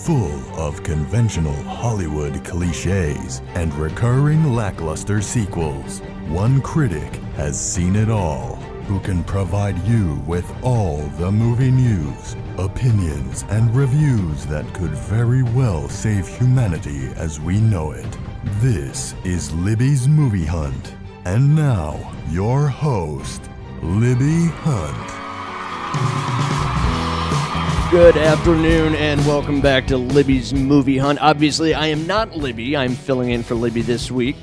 full of conventional Hollywood cliches and recurring lackluster sequels. One critic has seen it all, who can provide you with all the movie news, opinions, and reviews that could very well save humanity as we know it. This is Libby's Movie Hunt. And now, your host, Libby Hunt. Good afternoon and welcome back to Libby's Movie Hunt. Obviously, I am not Libby. I'm filling in for Libby this week.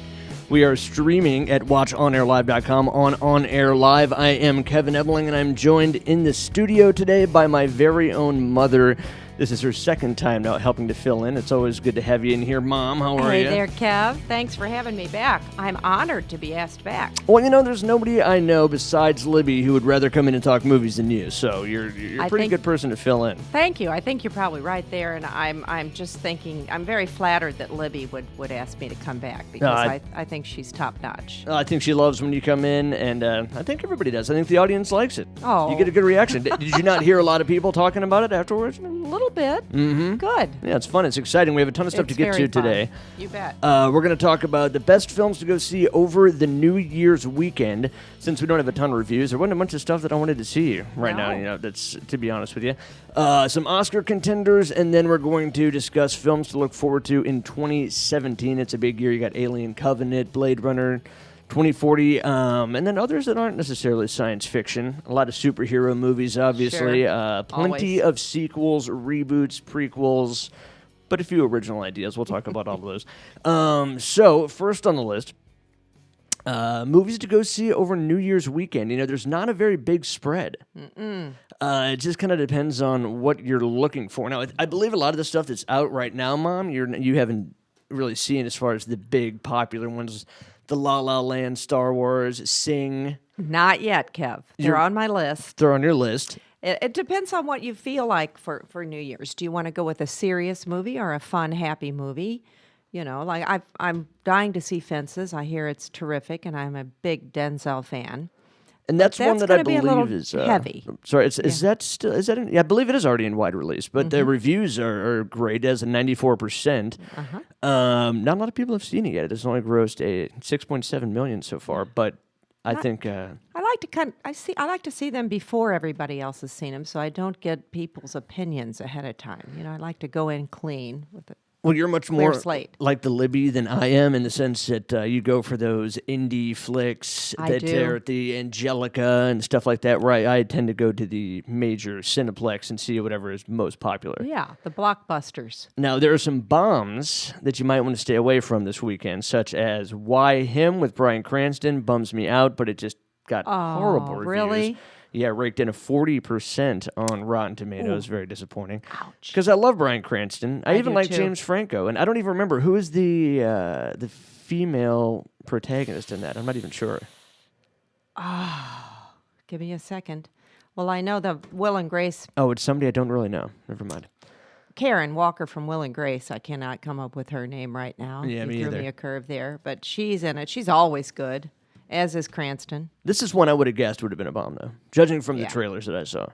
We are streaming at watchonairlive.com on Air Live. I am Kevin Ebeling, and I'm joined in the studio today by my very own mother. This is her second time now helping to fill in. It's always good to have you in here. Mom, how are you? Hey there, Kev. Thanks for having me back. I'm honored to be asked back. Well, you know, there's nobody I know besides Libby who would rather come in and talk movies than you, so you're a pretty good person to fill in. Thank you. I think you're probably right there, and I'm just thinking, I'm very flattered that Libby would ask me to come back because I think she's top-notch. I think she loves when you come in, and I think everybody does. I think the audience likes it. Oh. You get a good reaction. Did you not hear a lot of people talking about it afterwards? A little bit. Mm-hmm. Good. Yeah, it's fun. It's exciting. We have a ton of stuff to get to today. You bet. We're going to talk about the best films to go see over the New Year's weekend. Since we don't have a ton of reviews, there wasn't a bunch of stuff that I wanted to see right now. You know, that's to be honest with you. Some Oscar contenders, and then we're going to discuss films to look forward to in 2017. It's a big year. You got Alien Covenant, Blade Runner 2040, and then others that aren't necessarily science fiction. A lot of superhero movies, obviously. Sure. Plenty of sequels, reboots, prequels, but a few original ideas. We'll talk about all of those. So, first on the list, movies to go see over New Year's weekend. You know, there's not a very big spread. It just kind of depends on what you're looking for. Now, I believe a lot of the stuff that's out right now, Mom, you haven't really seen as far as the big popular ones. The La La Land, Star Wars, Sing. Not yet, Kev. They're on my list. They're on your list. It depends on what you feel like for New Year's. Do you want to go with a serious movie or a fun, happy movie? You know, like I'm dying to see Fences. I hear it's terrific, and I'm a big Denzel fan. And that's one that I believe is heavy. Sorry, is that still? Is that? I believe it is already in wide release, but the reviews are great. It has a 94%. Not a lot of people have seen it yet. It has only grossed a 6.7 million so far, but I think I like to see them before everybody else has seen them, so I don't get people's opinions ahead of time. You know, I like to go in clean with it. Well, you're much more like the Libby than I am in the sense that you go for those indie flicks that are at the Angelica and stuff like that, where I tend to go to the major Cineplex and see whatever is most popular. Yeah, the blockbusters. Now, there are some bombs that you might want to stay away from this weekend, such as Why Him with Bryan Cranston. Bums me out, but it just got horrible reviews. Really? Yeah, raked in a 40% on Rotten Tomatoes. Ooh. Very disappointing. Ouch. Because I love Bryan Cranston. I even like too. James Franco. And I don't even remember who is the female protagonist in that. I'm not even sure. Give me a second. Well, I know the Will and Grace. Oh, it's somebody I don't really know. Never mind. Karen Walker from Will and Grace. I cannot come up with her name right now. Yeah, me threw either. me a curve there. But she's in it. She's always good. As is Cranston. This is one I would have guessed would have been a bomb, though, judging from the trailers that I saw.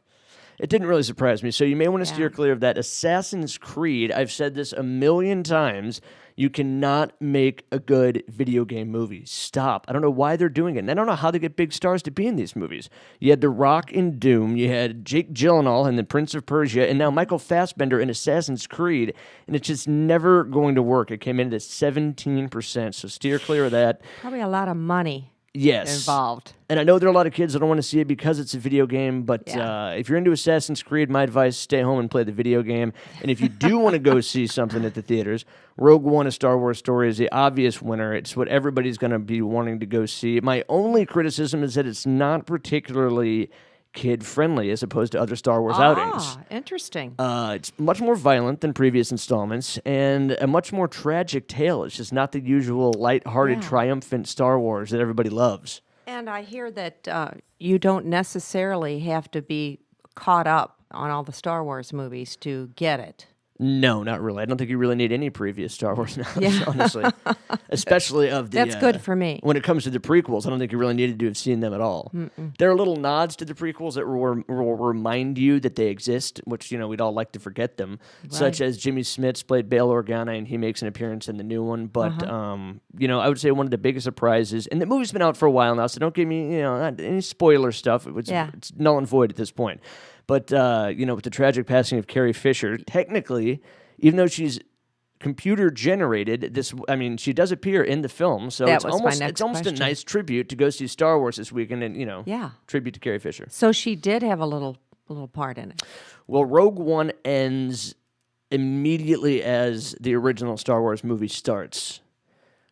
It didn't really surprise me, so you may want to steer clear of that. Assassin's Creed, I've said this a million times, you cannot make a good video game movie. Stop. I don't know why they're doing it, and I don't know how they get big stars to be in these movies. You had The Rock in Doom, you had Jake Gyllenhaal in The Prince of Persia, and now Michael Fassbender in Assassin's Creed, and it's just never going to work. It came in at 17%, so steer clear of that. Probably a lot of money. Yes. Involved. And I know there are a lot of kids that don't want to see it because it's a video game, but if you're into Assassin's Creed, my advice, stay home and play the video game. And if you do want to go see something at the theaters, Rogue One, A Star Wars Story is the obvious winner. It's what everybody's going to be wanting to go see. My only criticism is that it's not particularly kid-friendly as opposed to other Star Wars outings. Interesting. It's much more violent than previous installments and a much more tragic tale. It's just not the usual lighthearted, triumphant Star Wars that everybody loves. And I hear that you don't necessarily have to be caught up on all the Star Wars movies to get it. No, not really. I don't think you really need any previous Star Wars knowledge, honestly. Especially of the... That's good for me. When it comes to the prequels, I don't think you really needed to have seen them at all. There are little nods to the prequels that will remind you that they exist, which, we'd all like to forget them, such as Jimmy Smits played Bail Organa, and he makes an appearance in the new one. But, I would say one of the biggest surprises, and the movie's been out for a while now, so don't give me, not any spoiler stuff. It's null and void at this point. But, with the tragic passing of Carrie Fisher, technically, even though she's computer generated, she does appear in the film, so it's almost a nice tribute to go see Star Wars this weekend and, tribute to Carrie Fisher. So she did have a little part in it. Well, Rogue One ends immediately as the original Star Wars movie starts,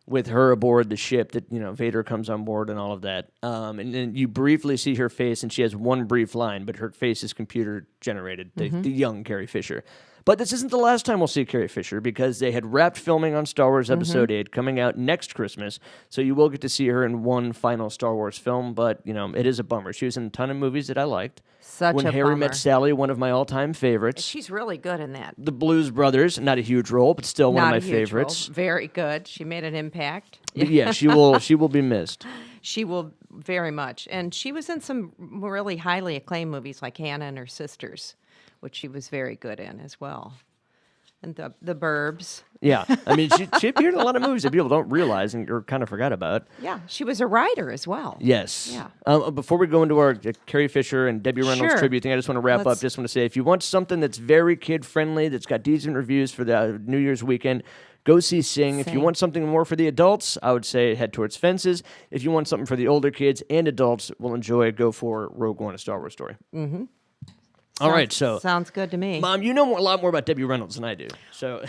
with her aboard the ship that, Vader comes on board and all of that. And then you briefly see her face, and she has one brief line, but her face is computer generated, the young Carrie Fisher. But this isn't the last time we'll see Carrie Fisher, because they had wrapped filming on Star Wars Episode 8, coming out next Christmas, so you will get to see her in one final Star Wars film, but, it is a bummer. She was in a ton of movies that I liked. When Harry Met Sally, one of my all-time favorites. She's really good in that. The Blues Brothers, not a huge role, but still one of my favorites. Very good. She made an impact. Yeah, she will be missed. She will very much. And she was in some really highly acclaimed movies like Hannah and Her Sisters, which she was very good in as well. And the Burbs. Yeah. She appeared in a lot of movies that people don't realize or kind of forgot about. Yeah. She was a writer as well. Yes. Yeah. Before we go into our Carrie Fisher and Debbie Reynolds tribute thing, I just want to wrap up. Just want to say, if you want something that's very kid-friendly, that's got decent reviews for the New Year's weekend, go see Sing. If you want something more for the adults, I would say head towards Fences. If you want something for the older kids and adults will enjoy, go for Rogue One, A Star Wars Story. Mm-hmm. All right, so... Sounds good to me. Mom, you know a lot more about Debbie Reynolds than I do. So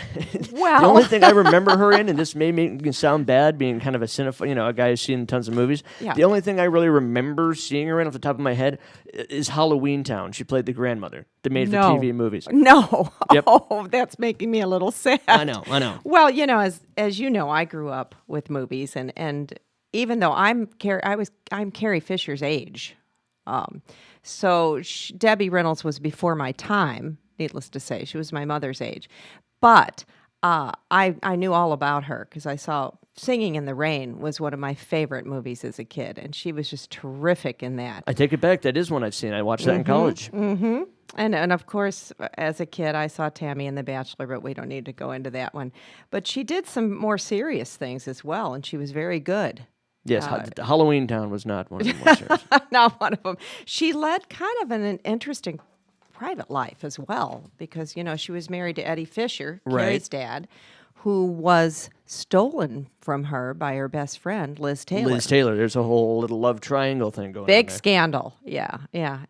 well... the only thing I remember her in, and this may make me sound bad being kind of a cinephile, a guy who's seen tons of movies. Yeah. The only thing I really remember seeing her in off the top of my head is Halloween Town. She played the grandmother, the made-for-TV movies. No. Yep. Oh, that's making me a little sad. I know. Well, as you know, I grew up with movies, and even though I'm Carrie Fisher's age, so Debbie Reynolds was before my time, needless to say. She was my mother's age. But I knew all about her because I saw Singing in the Rain was one of my favorite movies as a kid, and she was just terrific in that. I take it back. That is one I've seen. I watched that in college. Mm-hmm. And of course, as a kid, I saw Tammy and the Bachelor, but we don't need to go into that one. But she did some more serious things as well, and she was very good. Yes, Halloween Town was not one of them. Not one of them. She led kind of an interesting private life as well, because, she was married to Eddie Fisher, Carrie's dad, who was stolen from her by her best friend, Liz Taylor. There's a whole little love triangle thing going on Big there. scandal. Yeah.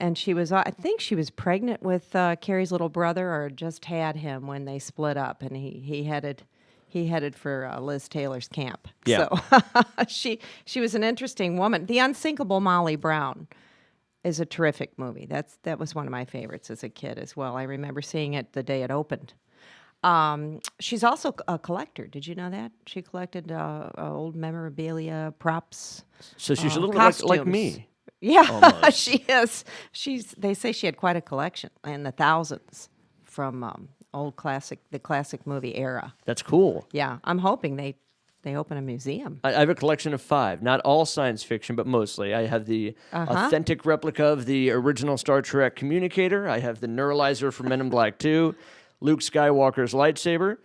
And she was, I think she was pregnant with Carrie's little brother, or just had him when they split up, and he headed for Liz Taylor's camp. Yeah. So she was an interesting woman. The Unsinkable Molly Brown is a terrific movie. That was one of my favorites as a kid as well. I remember seeing it the day it opened. She's also a collector. Did you know that? She collected old memorabilia, props. So she's a little bit like me. Yeah, she is. They say she had quite a collection in the thousands from the classic movie era. That's cool. Yeah, I'm hoping they open a museum. I have a collection of 5, not all science fiction, but mostly. I have the authentic replica of the original Star Trek communicator. I have the neuralizer from Men in Black 2, Luke Skywalker's lightsaber,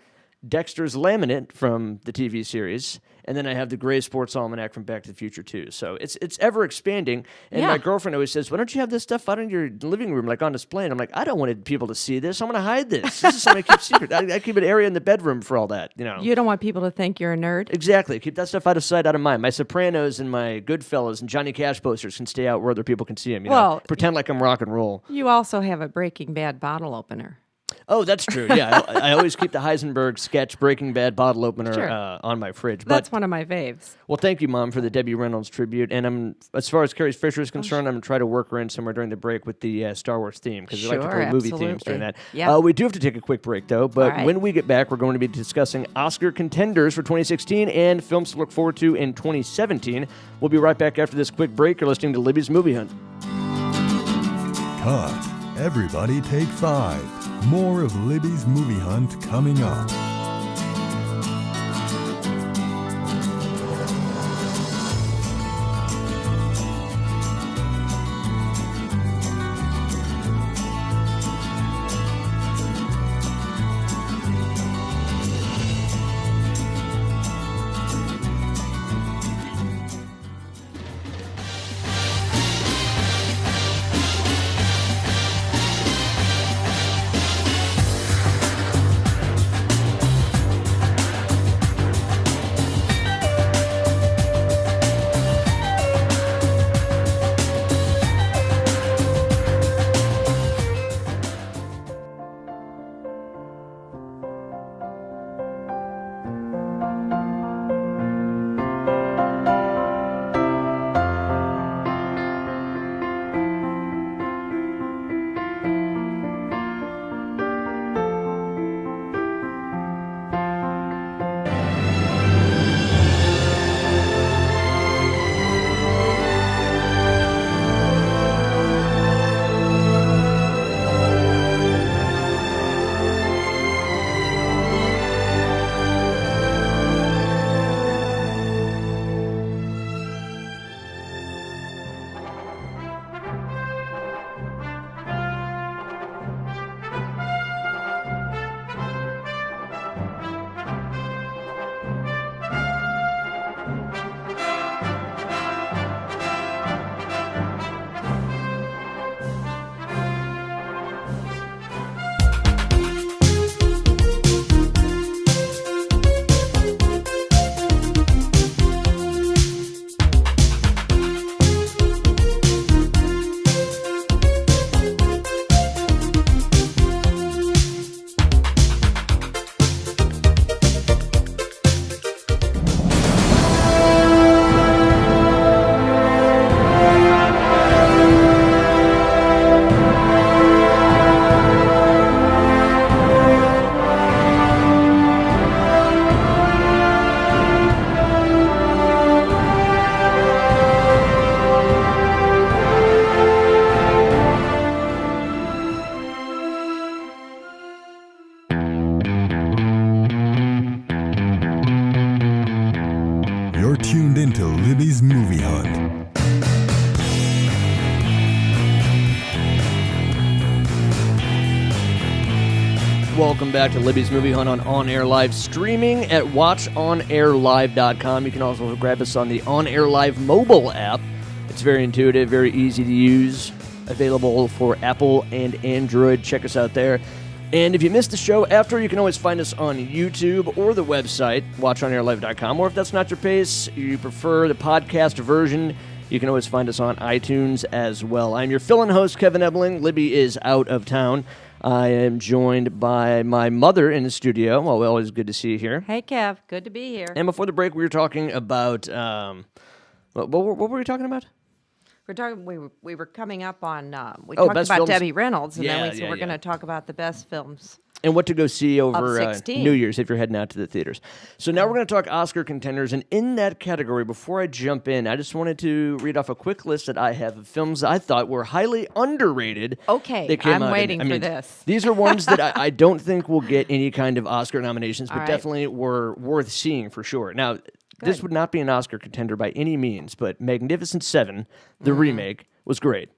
Dexter's laminate from the TV series, and then I have the Gray Sports Almanac from Back to the Future 2. So it's ever expanding. And my girlfriend always says, "Why don't you have this stuff out in your living room, like on display?" And I'm like, "I don't want people to see this. I'm going to hide this. This is something I keep secret. I keep an area in the bedroom for all that, You don't want people to think you're a nerd? Exactly. Keep that stuff out of sight, out of mind. My Sopranos and my Goodfellas and Johnny Cash posters can stay out where other people can see them. Pretend like I'm rock and roll. You also have a Breaking Bad bottle opener. Oh, that's true. Yeah, I always keep the Heisenberg sketch Breaking Bad bottle opener on my fridge. That's one of my faves. Well, thank you, Mom, for the Debbie Reynolds tribute. And as far as Carrie Fisher is concerned, I'm going to try to work her in somewhere during the break with the Star Wars theme, because we like to play movie themes during that. Yep. We do have to take a quick break, though. But when we get back, we're going to be discussing Oscar contenders for 2016 and films to look forward to in 2017. We'll be right back after this quick break. You're listening to Libby's Movie Hunt. Cut. Everybody take 5. More of Libby's Movie Hunt coming up. You're tuned into Libby's Movie Hunt. Welcome back to Libby's Movie Hunt on Air Live, streaming at watchonairlive.com. You can also grab us on the On Air Live mobile app. It's very intuitive, very easy to use, available for Apple and Android. Check us out there. And if you missed the show after, you can always find us on YouTube or the website, watchonairlive.com. Or if that's not your pace, you prefer the podcast version, you can always find us on iTunes as well. I'm your fill-in host, Kevin Ebling. Libby is out of town. I am joined by my mother in the studio. Well, always good to see you here. Hey, Kev. Good to be here. And before the break, we were talking about... what were we talking about? We're talking. We were coming up on. We talked about films. Debbie Reynolds, and then we said yeah, we're going to talk about the best films. And what to go see over 16. New Year's if you're heading out to the theaters. So now we're going to talk Oscar contenders. And in that category, before I jump in, I just wanted to read off a quick list that I have of films that I thought were highly underrated. Okay, that came I'm out. waiting for this. These are ones that I don't think will get any kind of Oscar nominations, but right. definitely were worth seeing for sure. Now, this would not be an Oscar contender by any means, but Magnificent Seven, the remake, was great.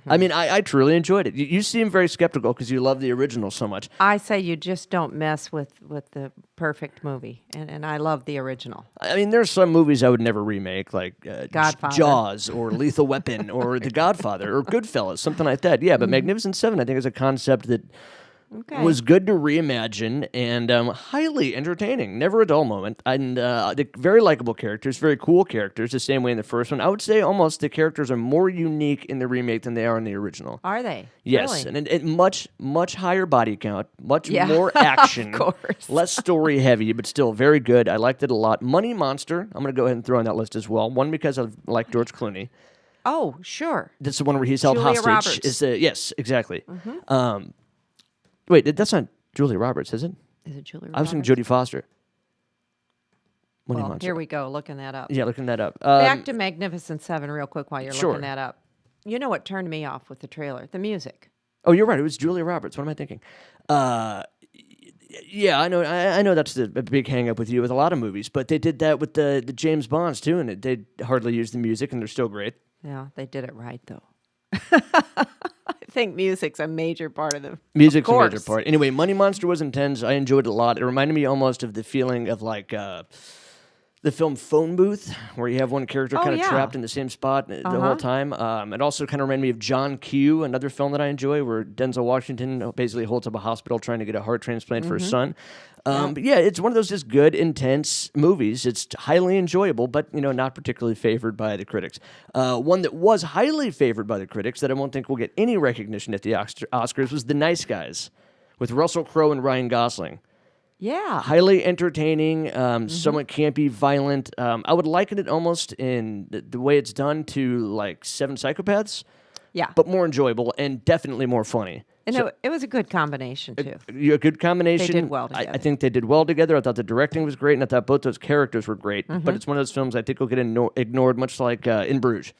I mean, I truly enjoyed it. You seem very skeptical because you love the original so much. I say you just don't mess with the perfect movie, and I love the original. I mean, there's some movies I would never remake, like Godfather. Jaws or Lethal Weapon or The Godfather or Goodfellas, something like that. Yeah, but Magnificent Seven, I think, is a concept that was good to reimagine and highly entertaining. Never a dull moment. And the very likable characters, very cool characters, the same way in the first one. I would say almost the characters are more unique in the remake than they are in the original. Are they? Yes, Really? and much higher body count, much Yeah, more action, of course. less story heavy, but still very good. I liked it a lot. Money Monster, I'm going to go ahead and throw on that list as well. One, because I like George Clooney. Oh, sure. That's the one where he's held Julia hostage. Roberts. Yes, exactly. Wait, that's not Julia Roberts, is it? Is it Julia Roberts? I was thinking Jodie Foster. Money Well, Monster. here we go, looking that up. Yeah, looking that up. Back to Magnificent Seven real quick while you're sure. looking that up. You know what turned me off with the trailer? The music. Oh, you're right. It was Julia Roberts. What am I thinking? Yeah, I know. I know that's a big hang-up with you with a lot of movies, but they did that with the James Bonds too, and they hardly use the music, and they're still great. Yeah, they did it right though. I think music's a major part of the. Music's of a course. major part. Anyway, Money Monster was intense. I enjoyed it a lot. It reminded me almost of the feeling of like the film Phone Booth, where you have one character kind of trapped in the same spot the whole time. It also kind of reminded me of John Q, another film that I enjoy, where Denzel Washington basically holds up a hospital trying to get a heart transplant for his son. But yeah, it's one of those just good, intense movies. It's highly enjoyable, but not particularly favored by the critics. One that was highly favored by the critics that I won't think will get any recognition at the Oscars was The Nice Guys, with Russell Crowe and Ryan Gosling. Yeah. Highly entertaining, somewhat campy, violent. I would liken it almost in the way it's done to like Seven Psychopaths. Yeah. But more enjoyable and definitely more funny. And it was a good combination too. A good combination. They did well together. I think they did well together. I thought the directing was great, and I thought both those characters were great. But it's one of those films I think will get ignored, much like In Bruges.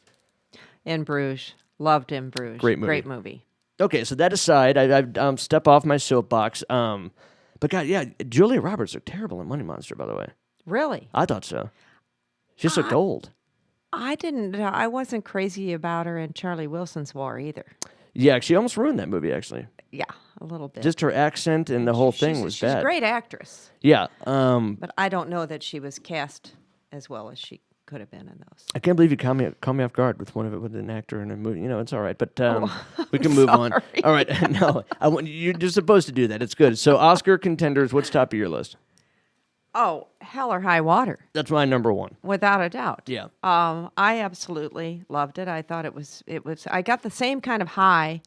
In Bruges. Loved In Bruges. Great movie. Great movie. Okay, so that aside, I step off my soapbox. But God, yeah, Julia Roberts looked terrible in Money Monster, by the way. Really? I thought so. She just looked old. I wasn't crazy about her in Charlie Wilson's War either. Yeah, she almost ruined that movie, actually. Yeah, a little bit. Just her accent and the whole thing was she's bad. a great actress. Yeah. But I don't know that she was cast as well as she could have been in those. I can't believe you caught me off guard with with an actor in a movie. It's all right, but we can move on. All right, no, you're supposed to do that. It's good. So Oscar contenders, what's top of your list? Oh, Hell or High Water. That's my number one. Without a doubt. Yeah. I absolutely loved it. I thought it was. I got the same kind of high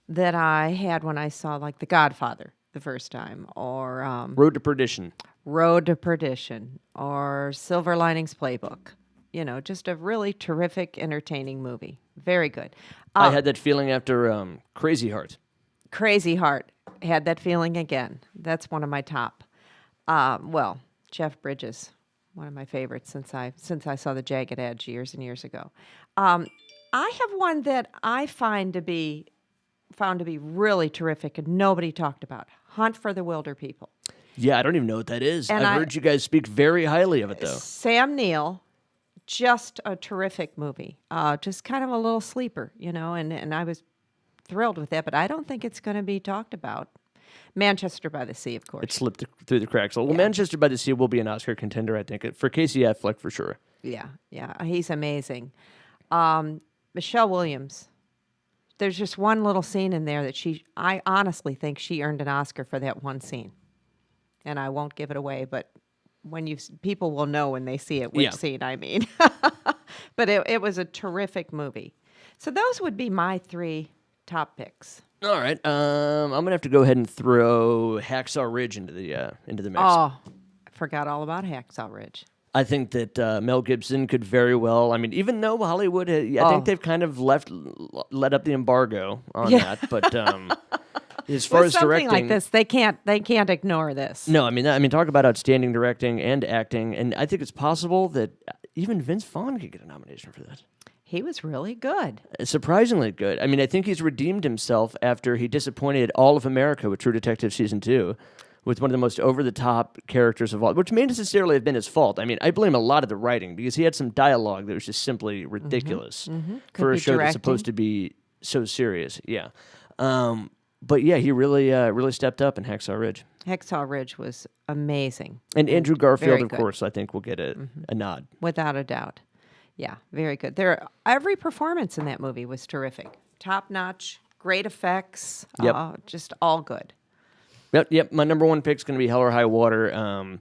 that I had when I saw like The Godfather the first time, or Road to Perdition. Road to Perdition, or Silver Linings Playbook. Just a really terrific, entertaining movie. Very good. I had that feeling after Crazy Heart. Crazy Heart had that feeling again. That's one of my top. Jeff Bridges, one of my favorites since I saw The Jagged Edge years and years ago. I have one that I found to be really terrific and nobody talked about. Hunt for the Wilder People. Yeah, I don't even know what that is. And I've heard you guys speak very highly of it, though. Sam Neill, just a terrific movie. Just kind of a little sleeper, and I was thrilled with that, but I don't think it's going to be talked about. Manchester by the Sea, of course. It slipped through the cracks. Well, Manchester by the Sea will be an Oscar contender, I think, for Casey Affleck for sure. Yeah, he's amazing. Michelle Williams. There's just one little scene in there that I honestly think she earned an Oscar for that one scene. And I won't give it away, but people will know when they see it which scene I mean. But it was a terrific movie. So those would be my three top picks. All right, I'm gonna have to go ahead and throw Hacksaw Ridge into the mix. Oh, I forgot all about Hacksaw Ridge. I think that Mel Gibson could very well. I mean, even though Hollywood, I think they've kind of let up the embargo on that. But as far as something directing, like this, they can't ignore this. No, I mean, talk about outstanding directing and acting, and I think it's possible that even Vince Vaughn could get a nomination for that. He was really good. Surprisingly good. I mean, I think he's redeemed himself after he disappointed all of America with True Detective Season 2 with one of the most over-the-top characters of all, which may necessarily have been his fault. I mean, I blame a lot of the writing because he had some dialogue that was just simply ridiculous for a show that's supposed to be so serious. Yeah. But yeah, he really stepped up in Hacksaw Ridge. Hacksaw Ridge was amazing. And Andrew Garfield, of course, I think will get a nod. Without a doubt. Yeah, very good. Every performance in that movie was terrific. Top notch, great effects, just all good. Yep. My number one pick is going to be Hell or High Water.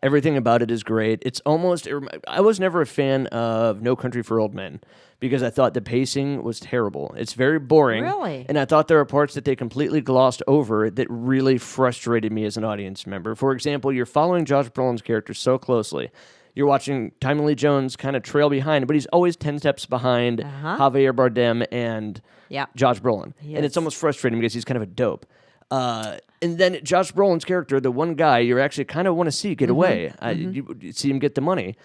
Everything about it is great. It's almost. I was never a fan of No Country for Old Men because I thought the pacing was terrible. It's very boring. Really? And I thought there were parts that they completely glossed over that really frustrated me as an audience member. For example, you're following Josh Brolin's character so closely. You're watching Tommy Lee Jones kind of trail behind, but he's always 10 steps behind Javier Bardem and Josh Brolin. And it's almost frustrating because he's kind of a dope. And then Josh Brolin's character, the one guy you actually kind of want to see get away, you see him get the money.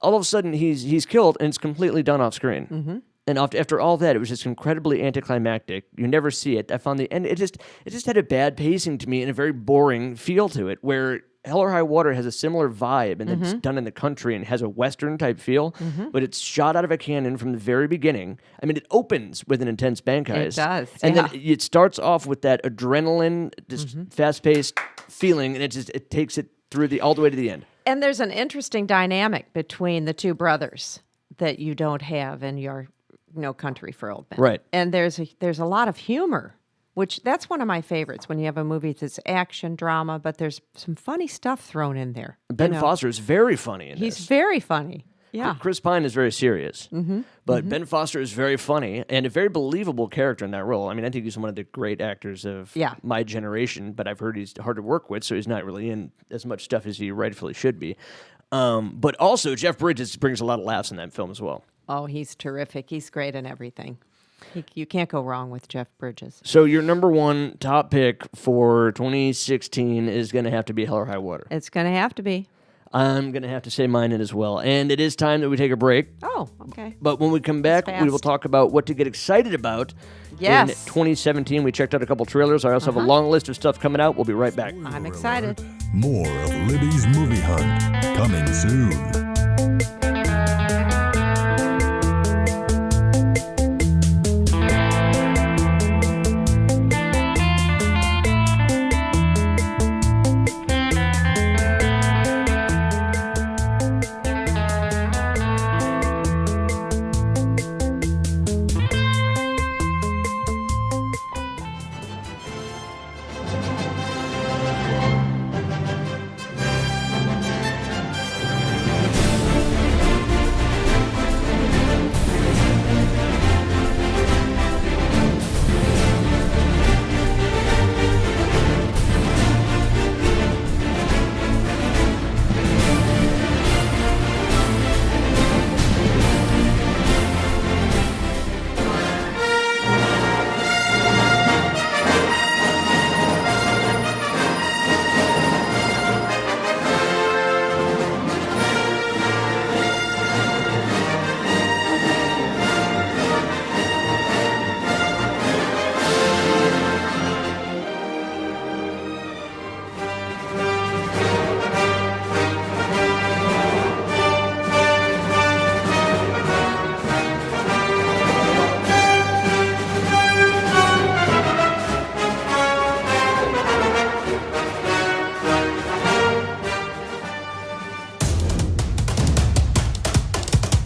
All of a sudden, he's killed, and it's completely done off screen. And after all that, it was just incredibly anticlimactic. You never see it. I found the end. It just had a bad pacing to me and a very boring feel to it. Where Hell or High Water has a similar vibe, and it's done in the country and has a Western type feel, but it's shot out of a cannon from the very beginning. I mean, it opens with an intense bank heist. It does, and yeah. then it starts off with that adrenaline, just fast paced feeling, and it takes it through all the way to the end. And there's an interesting dynamic between the two brothers that you don't have in your No Country for Old Men. Right. And there's a lot of humor, which that's one of my favorites when you have a movie that's action drama, but there's some funny stuff thrown in there. Ben Foster is very funny in He's this. very funny. Yeah. Chris Pine is very serious, but Ben Foster is very funny and a very believable character in that role. I mean, I think he's one of the great actors of my generation, but I've heard he's hard to work with, so he's not really in as much stuff as he rightfully should be. But also, Jeff Bridges brings a lot of laughs in that film as well. Oh, he's terrific. He's great in everything. You can't go wrong with Jeff Bridges. So your number one top pick for 2016 is going to have to be Hell or High Water. It's going to have to be. I'm going to have to say mine as well. And it is time that we take a break. Oh, okay. But when we come back, we will talk about what to get excited about in 2017. We checked out a couple trailers. I also have a long list of stuff coming out. We'll be right back. I'm excited. More of Libby's Movie Hunt coming soon.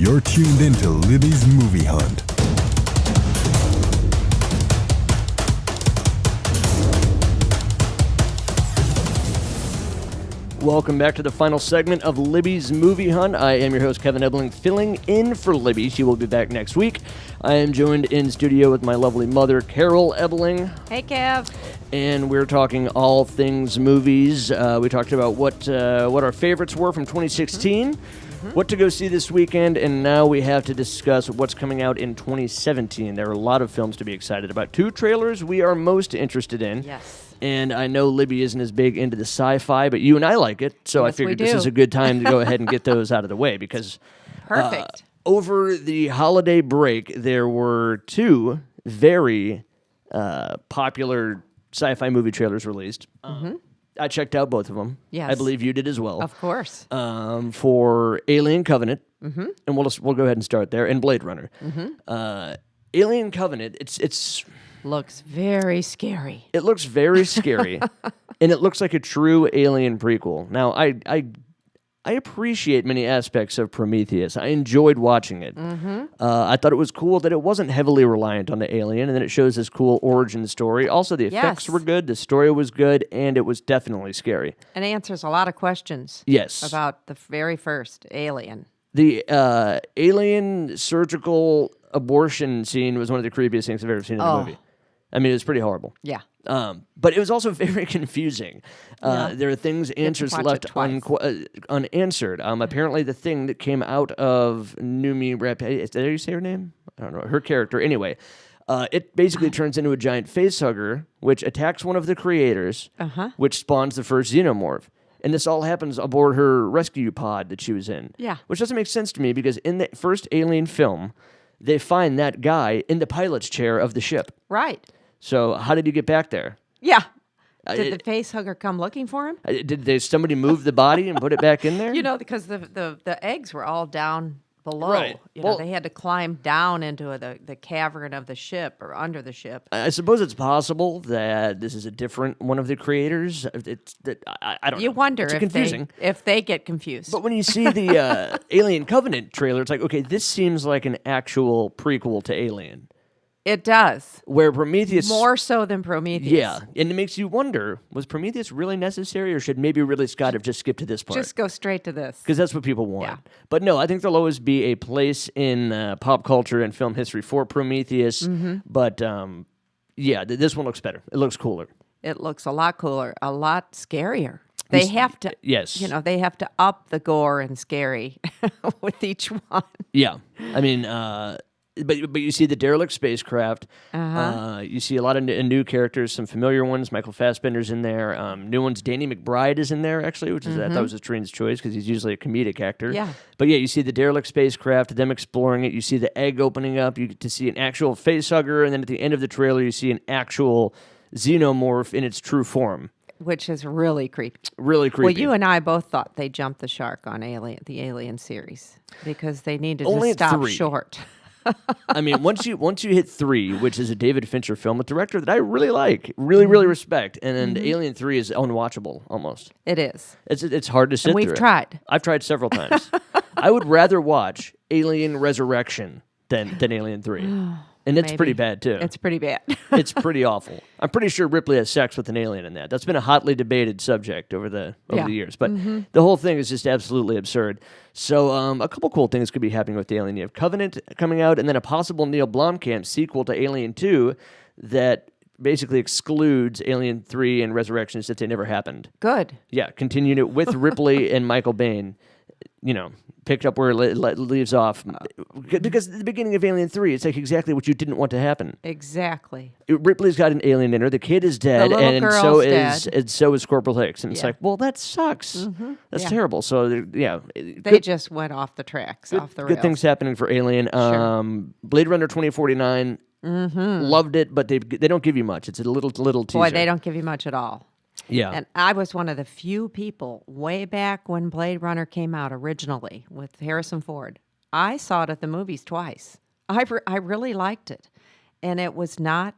You're tuned into Libby's Movie Hunt. Welcome back to the final segment of Libby's Movie Hunt. I am your host, Kevin Ebling, filling in for Libby. She will be back next week. I am joined in studio with my lovely mother, Carol Ebling. Hey, Kev. And we're talking all things movies. We talked about what our favorites were from 2016. What to go see this weekend, and now we have to discuss what's coming out in 2017. There are a lot of films to be excited about. 2 trailers we are most interested in. Yes. And I know Libby isn't as big into the sci-fi, but you and I like it, so I figured this is a good time to go ahead and get those out of the way, because Perfect. Over the holiday break, there were 2 very popular sci-fi movie trailers released. I checked out both of them. Yes. I believe you did as well. Of course. For Alien Covenant, and we'll go ahead and start there, and Blade Runner. Alien Covenant, it's Looks very scary. it looks very scary, and it looks like a true Alien prequel. Now, I appreciate many aspects of Prometheus. I enjoyed watching it. I thought it was cool that it wasn't heavily reliant on the alien, and then it shows this cool origin story. Also, the effects Yes. were good, the story was good, and it was definitely scary. And answers a lot of questions. Yes. About the very first Alien. The alien surgical abortion scene was one of the creepiest things I've ever seen in a movie. I mean, it was pretty horrible. Yeah. But it was also very confusing. There are things, answers watch left it twice. unanswered. Apparently, the thing that came out of Numi Rapace, did you say her name? I don't know. Her character. Anyway, it basically turns into a giant facehugger, which attacks one of the creators, which spawns the first xenomorph. And this all happens aboard her rescue pod that she was in. Yeah. Which doesn't make sense to me, because in the first Alien film, they find that guy in the pilot's chair of the ship. Right. So how did he get back there? Yeah. Did the face hugger come looking for him? Did somebody move the body and put it back in there? Because the eggs were all down below. Right. They had to climb down into the cavern of the ship or under the ship. I suppose it's possible that this is a different one of the creators. I don't know. You wonder It's if confusing. they get confused. But when you see the Alien Covenant trailer, it's like, okay, this seems like an actual prequel to Alien. It does. Where Prometheus... More so than Prometheus. Yeah, and it makes you wonder, was Prometheus really necessary, or should maybe Ridley Scott have just skipped to this part? Just go straight to this. Because that's what people want. Yeah. But no, I think there'll always be a place in pop culture and film history for Prometheus. Mm-hmm. But this one looks better. It looks cooler. It looks a lot cooler, a lot scarier. They have to, yes. They have to up the gore and scary with each one. Yeah. I mean... But you see the derelict spacecraft. You see a lot of new characters, some familiar ones. Michael Fassbender's in there. New ones. Danny McBride is in there actually, which is I thought was a strange choice because he's usually a comedic actor. Yeah. But yeah, you see the derelict spacecraft, them exploring it. You see the egg opening up. You get to see an actual facehugger, and then at the end of the trailer, you see an actual xenomorph in its true form. Which is really creepy. Really creepy. Well, you and I both thought they jumped the shark on the Alien series because they needed Only to at stop 3. short. I mean, once you hit 3, which is a David Fincher film, a director that I really like, really respect, and then Alien 3 is unwatchable almost. It is. It's hard to sit And we've through. tried. I've tried several times. I would rather watch Alien Resurrection than Alien 3. And it's pretty bad, too. It's pretty bad. It's pretty awful. I'm pretty sure Ripley has sex with an alien in that. That's been a hotly debated subject over the years. But the whole thing is just absolutely absurd. So a couple cool things could be happening with Alien. You have Covenant coming out, and then a possible Neil Blomkamp sequel to Alien 2 that basically excludes Alien 3 and Resurrections that they never happened. Good. Yeah, continued it with Ripley and Michael Biehn. Picked up where it leaves off. Because at the beginning of Alien 3, it's like exactly what you didn't want to happen. Exactly. Ripley's got an alien in her. The kid is dead, and so is Corporal Hicks. And it's like, well, that sucks. That's terrible. So They just went off the tracks, off the rails. Good things happening for Alien. Sure. Blade Runner 2049. Loved it, but they don't give you much. It's a little teaser. Boy, they don't give you much at all. Yeah. And I was one of the few people way back when Blade Runner came out originally with Harrison Ford. I saw it at the movies twice. I really liked it. And it was not,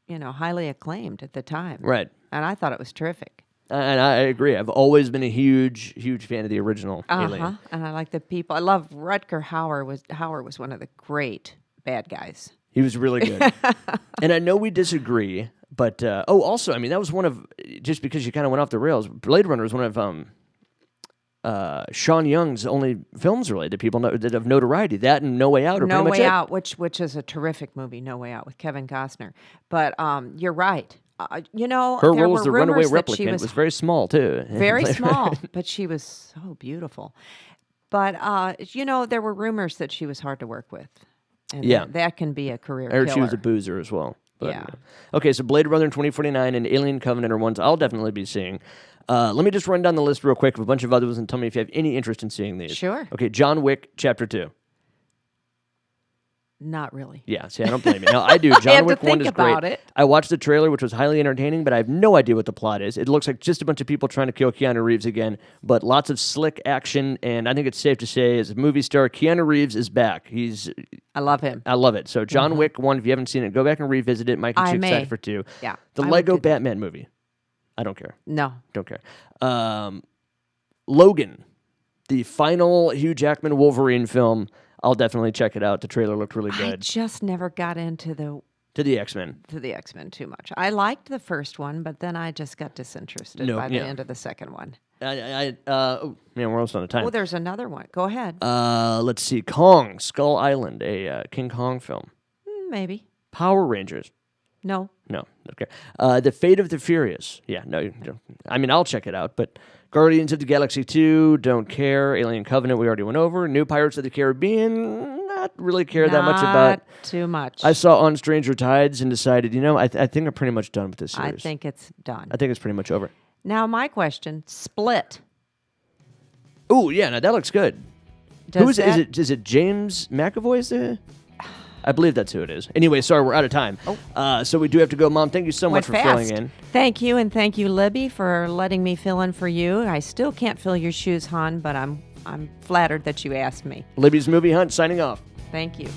highly acclaimed at the time. Right. And I thought it was terrific. And I agree. I've always been a huge fan of the original Alien. And I like the people. I love Rutger Hauer was one of the great bad guys. He was really good. And I know we disagree, but also, I mean, that was one of, just because you kind of went off the rails, Blade Runner was one of Sean Young's only films really that people know that have notoriety. That and No Way Out are No pretty much Way it. Out, which is a terrific movie, No Way Out with Kevin Costner. But you're right. Her there role as the were runaway rumors that she replicant was very small too. very small, but she was so beautiful. But there were rumors that she was hard to work with. And that can be a career I killer. heard she was a boozer as well. But, Yeah. Okay, so Blade Runner 2049 and Alien Covenant are ones I'll definitely be seeing. Let me just run down the list real quick of a bunch of others and tell me if you have any interest in seeing these. Sure. Okay, John Wick Chapter 2. Not really. Yeah, see, I don't blame you. No, I do. had John to Wick 1 think is about great. it. I watched the trailer, which was highly entertaining, but I have no idea what the plot is. It looks like just a bunch of people trying to kill Keanu Reeves again, but lots of slick action, and I think it's safe to say, as a movie star, Keanu Reeves is back. I love him. I love it. So John Wick 1, if you haven't seen it, go back and revisit it. Mike, I you may. excited for 2. Yeah. The I would Lego do that. Batman movie. I don't care. No. Don't care. Logan, the final Hugh Jackman Wolverine film. I'll definitely check it out. The trailer looked really I good. just never got into the X-Men. X-Men too much. I liked the first one, but then I just got disinterested by the end of the second one. Man, we're almost out of time. Oh, there's another one. Go ahead. Let's see. Kong, Skull Island, a King Kong film. Maybe. Power Rangers. No. No. Okay. The Fate of the Furious. Yeah, no. I mean, I'll check it out, but Guardians of the Galaxy 2, don't care. Alien Covenant, we already went over. New Pirates of the Caribbean, not really care that much about. Not too much. I saw On Stranger Tides and decided, I think I'm pretty much done with this series. I think it's done. I think it's pretty much over. Now, my question, Split. Oh, yeah, no, that looks good. Who is it? Is it James McAvoy? Is there? I believe that's who it is. Anyway, sorry, we're out of time. So we do have to go. Mom, thank you so much for filling in. Thank you, and thank you, Libby, for letting me fill in for you. I still can't fill your shoes, hon, but I'm flattered that you asked me. Libby's Movie Hunt signing off. Thank you.